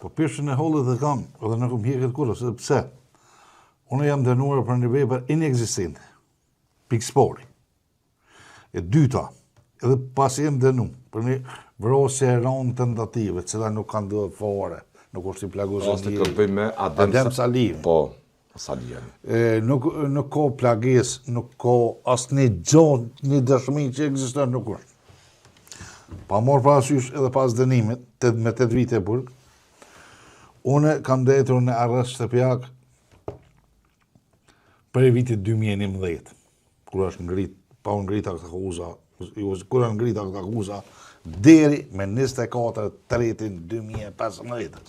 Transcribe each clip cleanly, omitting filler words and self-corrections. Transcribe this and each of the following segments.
Po peshën e hollit dhe kam, edhe në kom hjeket kurrë, se pse? Unë jam dënuar për një vepër inexistente. Pikspori. E dyta, edhe pasi jem dënu, për një vrosje e ronë tentative, cila nuk kanë dhënë fare, nuk është i plagosur. Ose të bëjmë me Adem Salimi. Po, Salimi. Nuk ka plages, nuk ka asnjë gjë, një dëshmi që ekziston nuk është. Pa morë parasysh edhe pas dënimit, me 8 vite e burg, une kam detur në arrest shtëpiak për vitit 2011, kur është ngrit, pa unë ngrit akuza, kur është ngrit akuza, deri me 24/3/2015.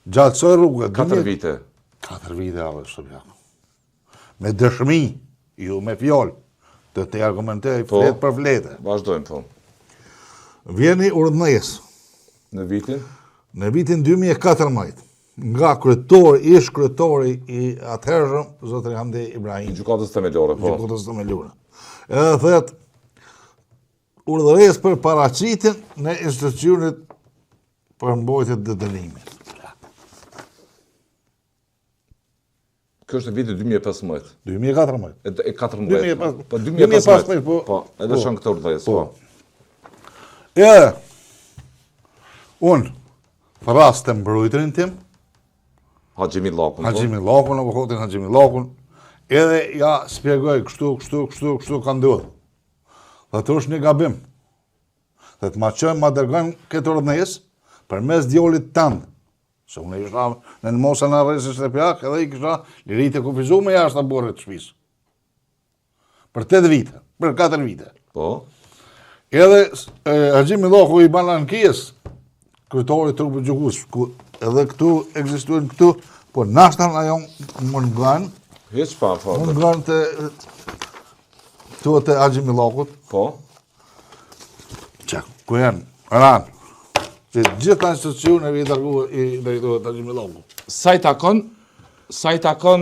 Gjatë kësaj rrugë, 4 vite. 4 vite arrest shtëpiak. Me dëshmi, jo me fjalë, të argumentoj fletë për flete. Vazhdojmë, po. Vjeni urdhënes. Në vitin? Në vitin 2014, nga ish kryetori i atëhershëm, zotëri Hamdi Ibrahim. Gjykatës themelore, po. Gjykatës themelore. Edhe thet, urdhëres për paraqitjen në institucionet për mbrojtje të dënimit. Kjo është viti 2015. 2014. E 14. Po 2015. Po, edhe shon këtë urdhëres, po. Edhe, unë, rast të mbrojtërin tim, Haxhimi Llakun, avokatin Haxhimi Llakun, edhe ja spjegoj kështu ka ndodhur. Dhe të është një gabim. Dhe të ma qëmë, ma dërgojnë këtë urdhënes për mes djolit tëndë. Se unë isha në mosën e arrestit shtëpiak, edhe i kisha lirit e kufizuar jashtë burrit të shtëpisë. Për 8 vite, për 4 vite. Po. Edhe Haxhimi Llaku i ban ankesë, kryetari i trupit gjykus, edhe këtu ekzistojnë këtu, po nashtan ajo më ngan. Hiç pa fort. Më ngan të Haxhimi Llakut. Po. Çka, ku janë? Ran. Se gjitha institucionet i dërguar i drejtorit Haxhimi Llakut. Sa i takon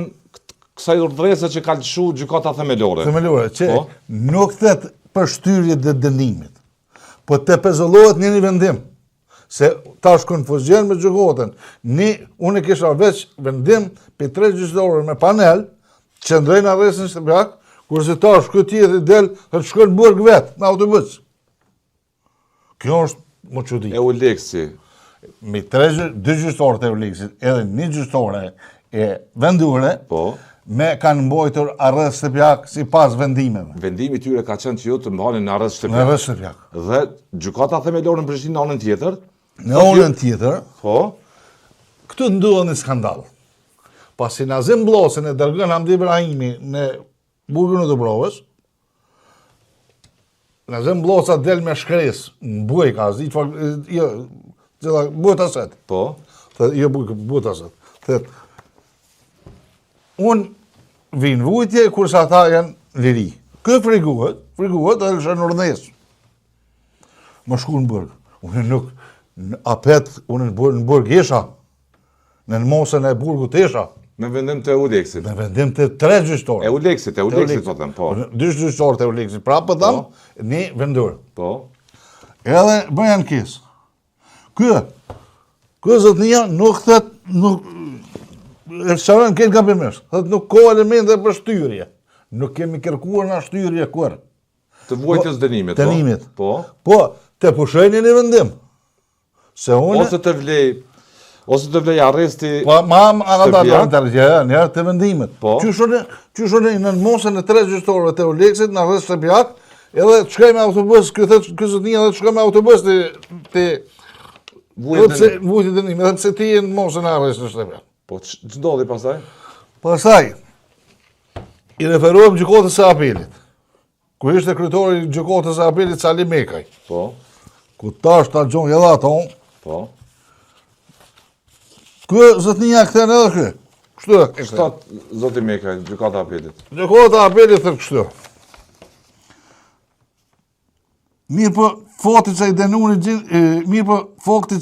kësaj urdhrese që ka lëshu gjykata themelore. Themelore, që nuk thet për shtyrje dhe dënimit, po të pezullohet një vendim. Se ta është konfuzion me gjykatën. Unë kisha veç vendim për 3 gjyqtarë me panel, që ndrejnë arrestin shtëpiak, kurse ta është këtë tjetër del, të shkojnë në burg vetë, me autobus. Kjo është më çudi. E Uleksi. Me 2 gjyqtarë të Uleksit, edhe 1 gjyqtare e vendure, po, me kanë mbojtur arrest shtëpiak si pas vendimeve. Vendimi tyre ka qenë që ju të mbanin në arrest shtëpiak. Në arrest shtëpiak. Dhe gjykata themelore në Prishtinë në anën tjetër. Në anën tjetër, po, këtu ndodh një skandal. Pasi Nazim Bllosën e dërgën Hamdi Ibrahimi në burgun e Dubrovës, Nazim Blosa del me shkresë, në bujka, bujt aset. Po. Jo bujt aset. Thet, unë vinë vujtje, kurse ata janë liri. Kë friguhet, edhe lëshën urdhënes. Më shku në burg. Unë nuk, apet, unë në burg isha. Në mosën e burgut isha. Me vendim të Uleksit. Me vendim të 3 gjyqtarë. E Uleksit, po them, po. 2 gjyqtarë të Uleksit, pra për dam, një vendur. Po. Edhe bëj ankesë. Ky zotnia nuk thet, e shërën këtë gabimisht, thët nuk ka elemente për shtyrje. Nuk kemi kërkuar nga shtyrje kur. Të vuajtjes dënimit, po. Po, të pushojnë një vendim. Ose të vlej arresti po, të vendimet. Po. Qyshone në mosën e 3 gjyqtarëve të Uleksit në arrest shtëpiak, edhe të shkoj me autobus, ky zotnia edhe të shkoj me autobus të vujtje dënimit, edhe pse ti në mosën e arrest shtëpiak. Po, që ndodhi pasaj? Pasaj, i referuam gjykatës së apelit, ku ishte kryetari i gjykatës së apelit Salim Mekaj. Po. Ku tash ta gjon edhe ato. Po. Ky zotnia kthen edhe ky. Kështu e shtat zoti Mekaj, gjykata e apelit. Gjykata e apelit thot kështu. Mirë po fakti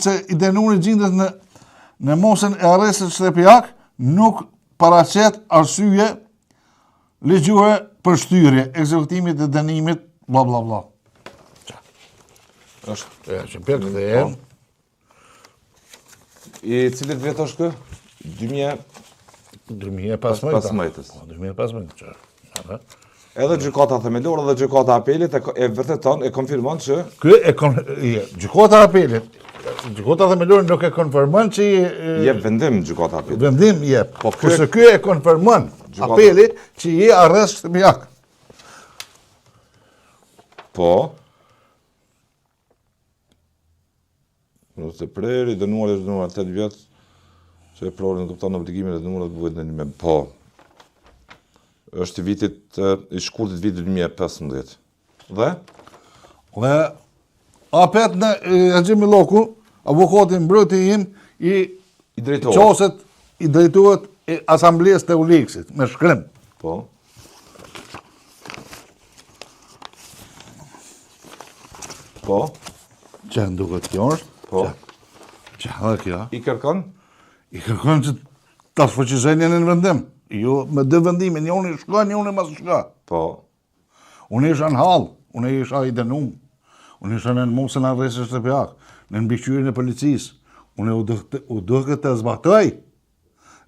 që i dënuari gjendet në mosën e arrestit shtëpiak nuk paraqet arsye ligjore për shtyrje, ekzekutimit të dënimit, bla bla bla. Është, që për këtë I cilit vjet është kë? 2015. 2015, që. Edhe gjykata themelore dhe gjykata apelit e vërteton, e konfirmon që Gjykata apelit, gjykata themelore nuk e konfirmon që jep vendim gjykata apelit. vendim jep. Po Kurse ky e konfirmon apeli që je arrest shtëpiak. Po. Nëse preri dënuar 8 vjet, që e prori në kupton obligimin e dënuar të bëhet me po. Është i shkurtit vitit 2015. Dhe apet në Xhami Lloku, avokati mbrojtje im i drejtohet. qoset i drejtohet asamblesë të Uliksit me shkrim. Po. Po. Që nduket kjo është? Po. Që edhe kjo? I kërkon? I kërkon që ta shfuqizojnë në vendim. Jo me dy vendime, një unë i shka, një unë i mas shka. Po. Unë isha në halë, unë isha i dënum, unë isha në mosën arrestë shtëpiak, në mbikëqyrjen e policisë, unë u duhet të zbatoj.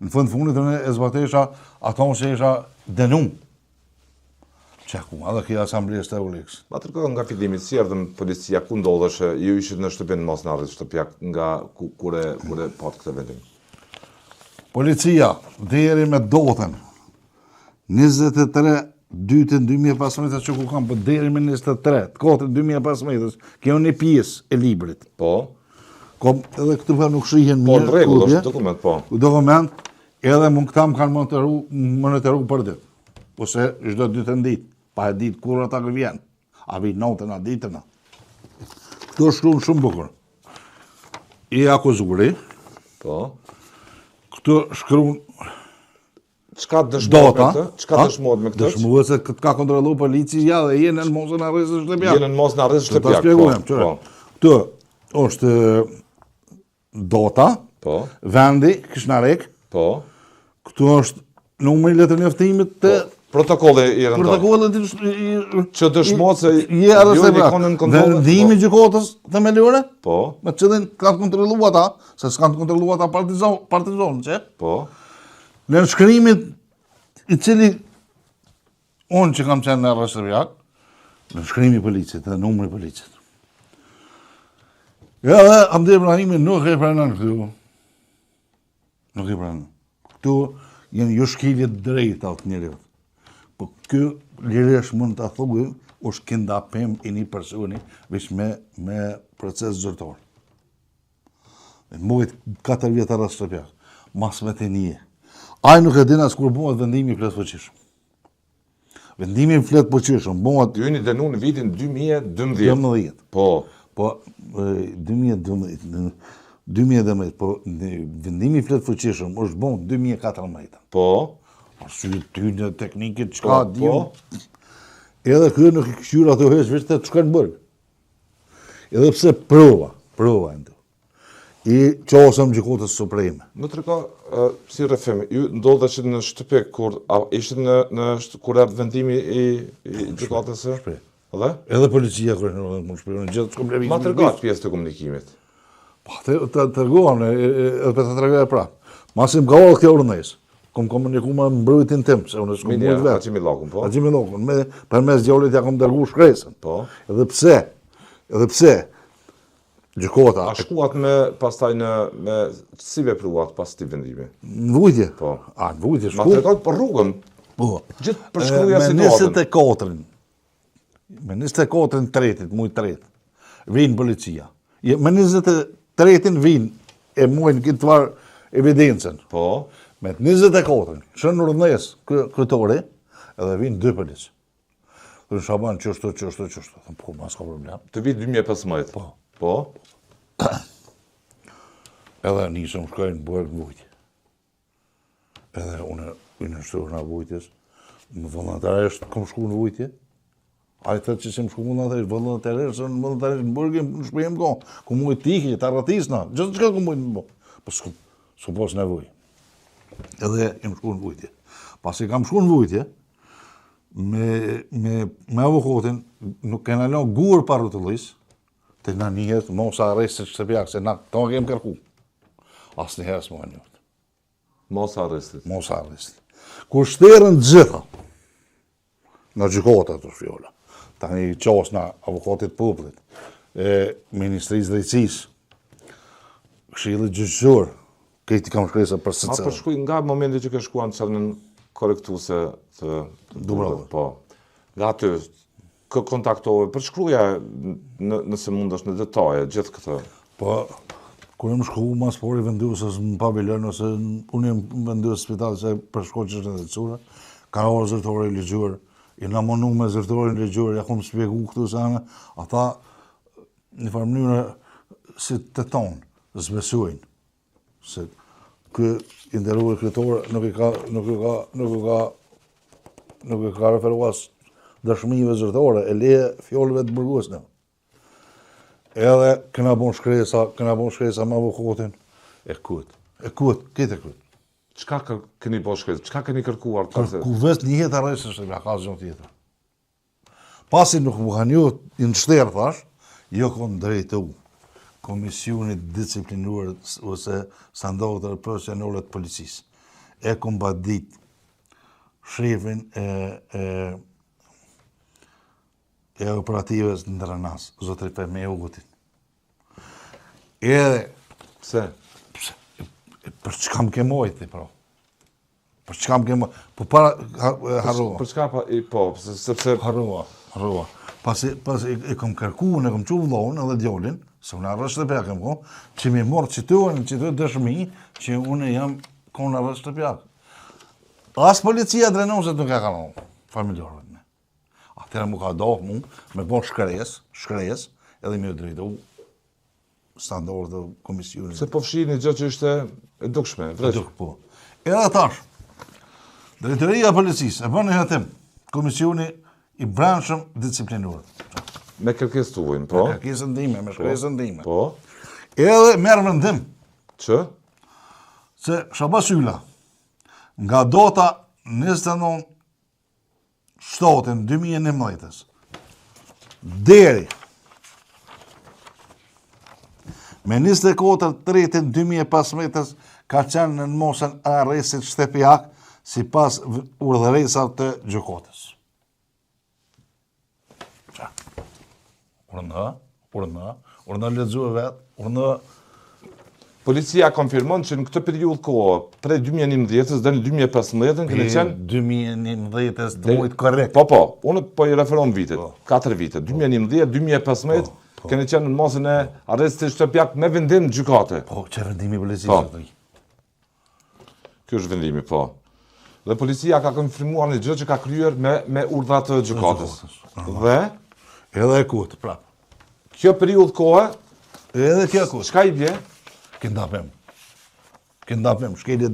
Në fundit unë e zbatesha ato që isha dënum. Që ku edhe kjo asamblesë të Uliks. Ma tërkohë nga fillimi, si erdhëm policia, ku ndodhësh, ju ishit në shtëpinë mos në arrestë shtëpiak nga kure patë këtë vendim? Policia, deri me dotën, 23 dytën 2015 që ku kam, për deri me 23, të kotën 2015, kjo një pjesë e librit. Po. Kom edhe këtë për nuk shihen Po, mirë. në rregull, është dokument, po. Dokument, edhe mund këta më kanë monitoru për ditë. Ose çdo dytë në ditë, pa e ditë kur ata vjen. A vi natën, a ditën. Këto shkruan shumë bukur. I akuzuri, Po. këtu shkruan Çka dëshmohet me këtë? Çka dëshmohet me këtë? Dëshmohet se këtë ka kontrollu policia dhe jenë në mosën arrestë shtëpiak. Jenë në mos në arrestë Ta shtëpiak. shpjegojmë, Po. Këtu është dota, Po. vendi, Kishnarek, Po. këtu është numri i letër njoftimit të Protokolli i rëndon. protokollit Që dëshmohet se je arrestë ju konën kontroll. vendimi i gjykatës themelore, Po. me cilin kanë kontrollu ata, se s'kanë kontrollu ata partizan, që? Po. Në shkrimit i cili unë që kam qenë në arrest shtëpiak, në shkrimi i policit dhe numri i policit. Ja dhe Hamdi Ibrahimi nuk e pranon këtu. Nuk e pranon. Këtu jenë jo shkilje drejta të njeriut. Po kjo liresh mund të thuaj është kidnapim i një personi veç me proces zyrtar. Mujt 4 vjet arrest shtëpiak. Mas me të një. Ai nuk e din as kur bëhet vendimi i plotfuqishëm. Vendimi i plotfuqishëm bëhet Ju jeni dënuar në vitin 2012. 12. Po. Po 2012, po vendimi i plotfuqishëm është bën 2014. Po. Arsye tyne teknike çka di. Edhe ky nuk i këshyr ato heq vetë të shkojnë në burg. Edhe pse prova ende. I qosëm gjykatës supreme. Më tërko, si rrefemi, ju ndodheshit në shtëpi kur ishit kur erdhi vendimi i gjykatës së? Shprej. Dhe? Edhe policia kërë në shpërën gjithë shkomblevimin. Ma tërgohet pjesë të komunikimit. Po, të tërgohen, edhe për të tërgoj e prapë. Masim ka orë kjo urnes. Kom komuniku me mbrojtjen tim, se unë s'kom mujt vetë. Xhami Llokun, po. Xhami Llokun, përmes djallit ja kom dërgu shkresën. Po. Edhe pse, gjykata A shkuat pastaj si vepruat pas këtij vendimi? në vujtje. Po. A, në vujtje Ma shku. tërgohet për rrugën. Po. Gjithë përshkruja situatën. Me 24-ën tretit, mujt tret, vinë policia. Me 23-ën vinë e mujnë këtë farë evidencën. Po. Me 24-ën, shënë Rudhnes kryetore, edhe vinë 2 policë. Dhe në shaban qështu. Po, mas ka problem. Të vit 2015. Po. Po. Edhe nisëm shkojnë bërë në vujtje. Edhe unë në shturë në vujtjes, më volontarisht kom shku në vujtje. A i thëtë që si më shku volontarisht, volontarisht në bërgë në shpëjem ko, ku mujtë tiki, të arratisna, gjithë që ka ku mujtë në bo. Po s'ku pos nevoj. Edhe jem shku në vujtje. Pas i kam shku në vujtje, me avokatin, nuk kena lo gur pa rrotullis, të na njët, mos arrestë shtëpiak, se na këto kem kërku. Asnjëherë s'ma njoftë. Mos arrestit. Mos arrestit. Kur shterën gjitha, nga gjykata të fjolla, tani qasna avokatit popullit, Ministrisë Drejtësisë, Këshillit Gjyqësor, këti kam shkresa për së Ma përshkuj nga momenti që ke shkuan çelën korrektuse të Dubravës. Po. Nga aty kë kontaktove, përshkruja nëse mundesh në detaje gjithë këtë. Po, kur jam shku mas pori vendusës në pavilon, ose unë jam vendusë spital se përshkoj që është në dhecura, ka orë zërtore i ligjur, i na monu me zërtore i ligjur, ja kom spjegu këtu sana, ata një farë mënyrë si të tonë, zbesujnë, se kë inderuar kryetor nuk e ka referuas dëshmive zërtore, e leje fjollëve të burgues në. Edhe këna bon shkresa me avokatin, e kut, këtë. Çka keni bo shkret? Çka keni kërkuar? Ku vetë një jetë arresë është nga ka zhjën tjetër. Pasi nuk më kanë ju në shterë, thash, jo kom drejtu Komisionit Disciplinuar ose standardet profesionale të policisë. E kom badit shefin e operativës në Ndërënas, zotri Peme Ugutin. Edhe, Pse? për çka më ke mojti, pra? Për çka më ke mojti? Po para harrova. Për çka sepse Harrova. Pasi e kom kërku, e kom qu vllon edhe djolin, se unë arrest shtëpjak e më kom, që mi morë që dëshmi që unë jam konë arrest shtëpjak. As policia drenoset nuk e ka në familjarët. Atëherë mu ka dohë mu me bon shkres, edhe me drejtu standard dhe komisionit. se po fshini gjë që ishte e dukshme, vreq. Po. Edhe tash, drejtoria e policisë e bën një hetim komisioni i brendshëm disciplinuar. Me kërkesë tuaj, po? Me kërkesën time, me shkresën time. Po. Edhe merr vendim Që? se Shabas Ylla nga data 29 shtatin 2011 deri me 24/3/2015 ka qenë në mosën e arrestit shtëpiak sipas urdhëresave të gjykatës. Urna lexua vet, urna Policia konfirmon që në këtë periudhë kohë, prej 2011-ës dhe në 2015-ën, këne qenë... 2011-ës të mujtë korrekt. Po, unë po i referon vitet, 4 vite, 2011, 2015, këne qenë në mosën e arrestit shtëpiak me vendim gjykate. Po, që vendimi policisë të i. Kjo është vendimi, po. Dhe policia ka konfirmuar një gjë që ka kryer me urdhra të gjykatës. Dhe Edhe e kutë, prapë. kjo periudhë kohë, Edhe kjo kutë. çka i bje? Këndapem, shkelje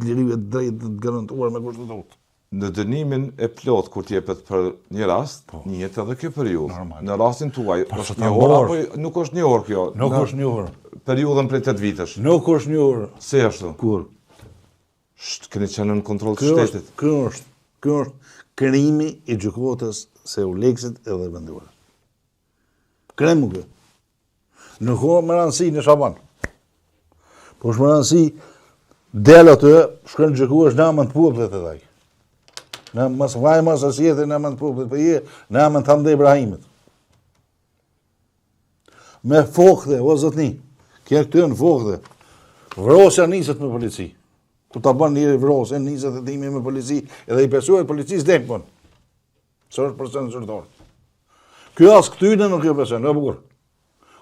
lirive drejt të garantuar me kushtetut. Në dënimin e plot kur t'jepet për një rast, njëhet edhe kjo periudhë. Normal. Në rastin tuaj, Po, është që një ta orë morë. apo nuk është një orë kjo? Nuk Në është një orë. Periudhën prej 8 vitesh. Nuk është një orë. Se ashtu? Kur? Keni qenë në kontroll të Kjo shtetit. është krimi i gjykatës se u leksit edhe venduar. Kremu kjo. Nuk o më rëndësi në Shaban. Po është më rëndësi del atë, shkën gjyku është namën të popullit e dhaj. Në mas vaj mas asjetë namën të popullit, për je namën të Hamdë Ibrahimit. Me fokdhe, o zotni, kje këtë në fokdhe, vrosja niset me polici. Ku ta bën njëri vrosja, niset e dimi me polici, edhe i pesuhet policisë dhe më bënë. Së është përsen zërtor. Kjo as këtyne nuk jo besen, në bukur.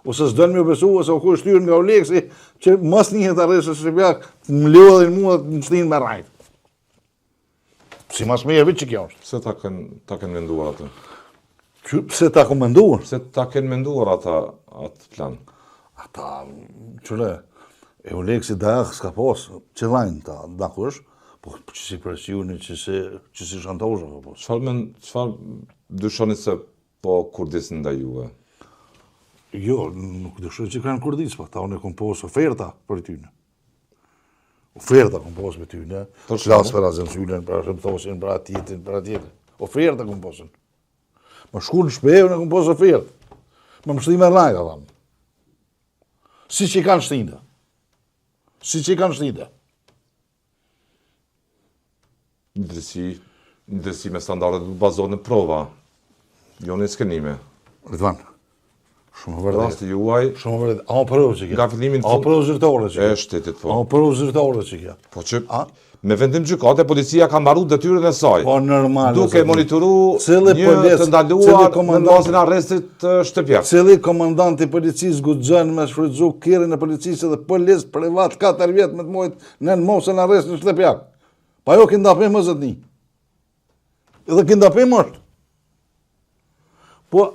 Ose s'dën me besu, ose u ku shtyrë nga Oleksi, që mos njëhet arresë shqipjak, më lodhin mua të më shtinë me rajt. Si mas me e vitë që kjo është. Pse ta kanë menduar atë? Pse ta komenduar? Pse ta kanë menduar ata atë plan? Ata, qële, e Oleksi da s'ka pos, që vajnë ta, da kush, po që si presioni, që si shantozha, po pos. Çfarë dyshoni se po Kurdisin ndaj juve? Jo, nuk dëshoj që kanë Kurdis, pa ta unë e kom pos oferta për tyne. Oferta kom pos për tyne, flasë për azensylen, për shëmthosin, për atjetin. Oferta kom posën. Më shku në shpeju në kom pos oferta. Më shti me rajta, thamë. Si që i kanë shtinda. si që i kanë shtite. Një drejtësi me standardet të bazohet në prova, jo në skenime. Ridvan, shumë vërdet. Rasti juaj, Shumë vërdet. A o provë që kja? nga fillimi A o provë zyrtare që e kja? shtetit, A po. o provë zyrtare që kja? Po që A? me vendim gjykate, policia ka mbaru detyrën e saj. Po normal. Duke monitoru Cili një polic, të cili ndaluar në komandant- bazën e arrestit të Shtëpjak. Cili komandant i policisë guxon me shfrytzu kirën e policisë dhe policë privat 4 vjet me të mojt në mosën arrest në Shtëpjak. Pa jo kindapim më zotni. Edhe kindapim është. Po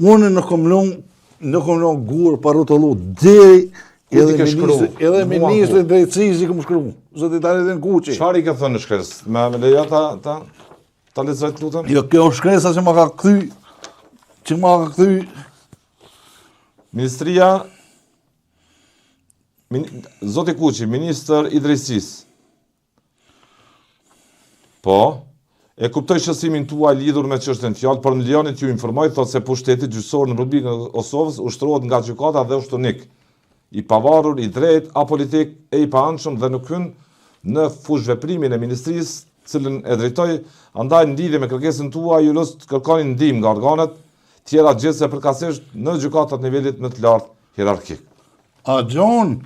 unë nuk kom lëng gur pa rrotullu deri Ku ti ke shkru? edhe Mua ministri i drejtësisë i kam shkruar. Zoti tani edhe në Kuçi. Çfarë i ke thënë në shkres? Me leja ta lexoj të lutem? Jo, kjo është shkresa që ma ka kthy Ministria Zoti Kuçi, ministër i drejtësisë. Po, e kuptoj shësimin tuaj lidhur me çështjen fjalë, por milionit ju informoj thotë se pushteti gjyqësor në Republikën e Kosovës ushtrohet nga gjykata dhe ushtronik, i pavarur, i drejt, apolitik e i paanshëm dhe nuk hyn në fushveprimin e ministrisë, cilën e drejtoj, andaj në lidhje me kërkesën tuaj ju lust kërkoni ndihmë nga organet tjera gjithse përkatësisht në gjykatat nivelit më të lartë hierarkik. A Gjon.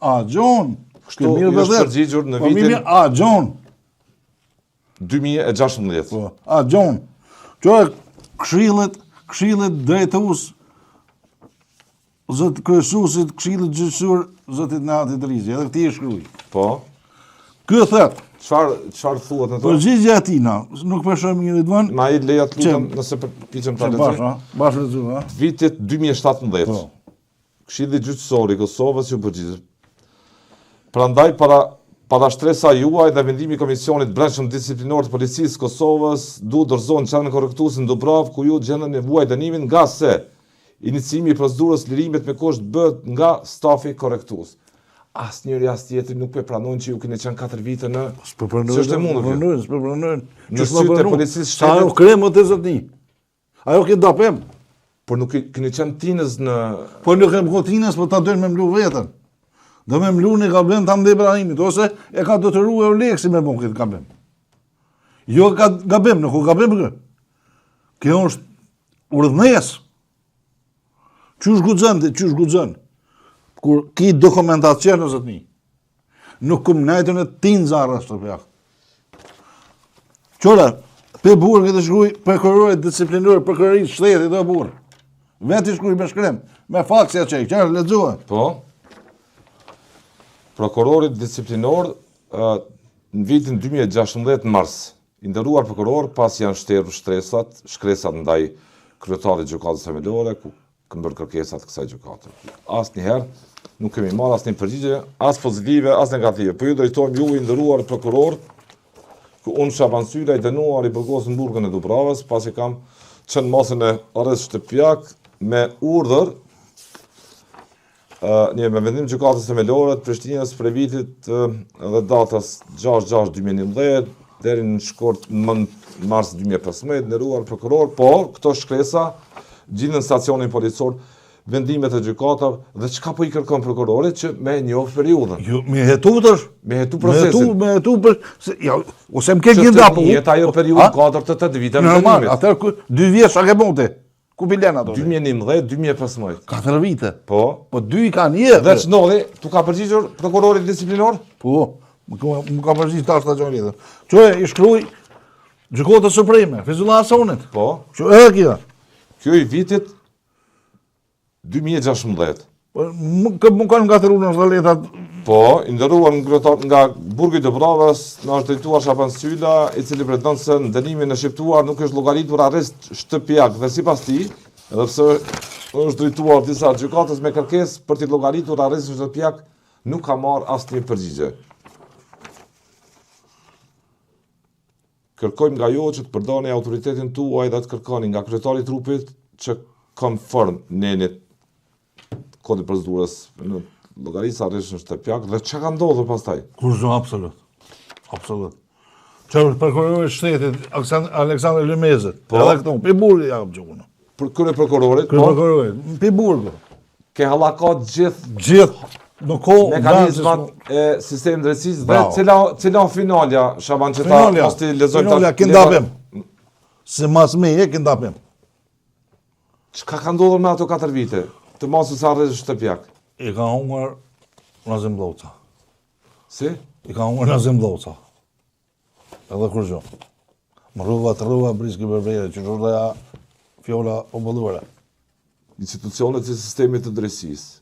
Kështu është përgjigjur në vitin A Gjon. 2016. Po, a Gjon. Që këshillet drejtues Zot kryesuesit këshillit gjyqësor zotit Natit Rizhi, edhe këti e shkruaj. Po. Ky thot, Çfarë thuhet në to? përgjigjja e tina, nuk po shohim një Ridvan, Ma i leja të lutem nëse përpiqem ta lexoj. bash lexoj, ha. Vitit 2017. Po. Këshilli gjyqësor i Kosovës ju përgjigjet. Prandaj para shtresa juaj dhe vendimi i Komisionit Brendshëm Disiplinor të Policisë së Kosovës duhet dorëzohen çanën korrektuese në Dubrovë ku ju gjendën nevojë dënimin nga se iniciimi i procedurës lirimet me kusht bëhet nga stafi korrektues. Asnjëri as tjetri nuk po pranojnë që ju keni qenë 4 vite në S'po pranojnë. S'është e mundur kjo. S'po pranojnë. Në sytë e policisë Sa ajo shtetit, krem o të zotni. Ajo ke dapem. por nuk keni qenë tinës në Po nuk e mgotinës, po ta dojnë me mlu vetën. Do me mlu një gabim të Hamdi Ibrahimit, ose e ka detyruar Oleksi me bon këtë gabim. Jo ka gabim, nuk u gabim kë. Kjo është urdhnes. Qysh guxon? Kur ki dokumentacion o zotni. Nuk kum najtën e tin zarra Shtëpjak. Qora, pe burë këtë shkruj, prokurorit disiplinor, prokurorit shtetit dhe burë. Veti shkruj me shkrem, me faksja qej, qërë lexohet. Po. Prokurorit disiplinor në vitin 2016 mars, i nderuar prokuror pas janë shterur shkresat ndaj kryetarit gjykatës themelore ku kanë bërë kërkesat kësaj gjykate. Asnjëherë nuk kemi marrë asnjë përgjigje, as pozitive, as negative. Po ju drejtojmë ju i nderuar prokuror, ku unë Shaban Syla i dënuar i burgos në burgën e Dubravës, pasi kam qenë masën e arrest Shtëpjak me urdhër me vendim gjykatës themelore të Prishtinës për vitit dhe datës 6/6/2011 deri në shkurt mars 2015, nderuar prokuror, po këto shkresa gjindën stacionin policor, vendimet e gjykatave dhe çka po i kërkon prokurorit që me njohë periudhën. Jo, me hetu tash. Me hetu procesin. Me hetu për ja, ose më ke Që gjenda të po. jetë ajo periudhë 4-8 vite me Normal, vendimit. atëherë 2 vjet sa ke bonte. Ku bilen ato? 2011-2015. 4 vite. Po. Po 2 i kanë jetë. Dhe ç'ndodhi? Tu ka përgjigjur prokurorit disiplinor? Po, më ka përgjigj tash ta gjë tjetër. Çoe i shkruaj Gjykata Supreme, Fizullah Hasonit. Po. Që edhe kjo. Kjo i vitit 2016. Po më kanë ngatëruar në vëlletat. Po, i nderuar nga burgu i Dubravës, na është drejtuar Shaban Syla, i cili pretendon se në dënimin e shqiptuar nuk është llogaritur arrest Shtëpjak dhe sipas tij, edhe pse është drejtuar disa gjykatës me kërkesë për të llogaritur arrestin Shtëpjak, nuk ka marrë asnjë përgjigje. Kërkojmë nga ju që të përdorni autoritetin tuaj dhe të kërkoni nga kryetari i trupit që konform nenit kodit procedurës në llogarisë arrestin Shtëpjak dhe çka ka ndodhur pastaj. Kurzo absolut. Absolut. Çfarë prokurori i shtetit Aleksandr Lëmezet. Po. Edhe këtu, pe burri jam gjukun. Për kërë prokurorit, Kërë po, prokurori, pe burgu. ke hallakat gjithë Gjithë në kohë mekanizmat e sistemit drejtësisë dhe Bravo. cila finalja, Shaban që ta Finalja, mos t'i lexojmë finalja kindapim. Se mas meje kindapim. Çka ka ndodhur me ato 4 vite? Të mos sa rrezë shtëpiak. I ka hunger Nazim Lloca. Si? I ka hunger Nazim Lloca. Edhe kur gjo. Më rruva, briski berbere, që shurdaja fjolla o bëlluara. Institucionet e sistemit të drejtësisë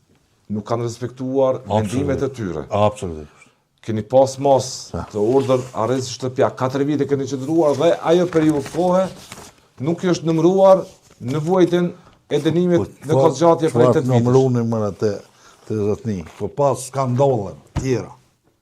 nuk kanë respektuar vendimet e tyre. Absolutisht. Keni pas mos të urdhër arrest shtëpia, 4 vite keni qëndruar dhe ajo periudhë kohe nuk është numëruar në vuajtjen e dënimit në kohëzgjatje prej 8 vitësh. vitësh. Numërunin mëra të zotni, po pas skandalet tjera.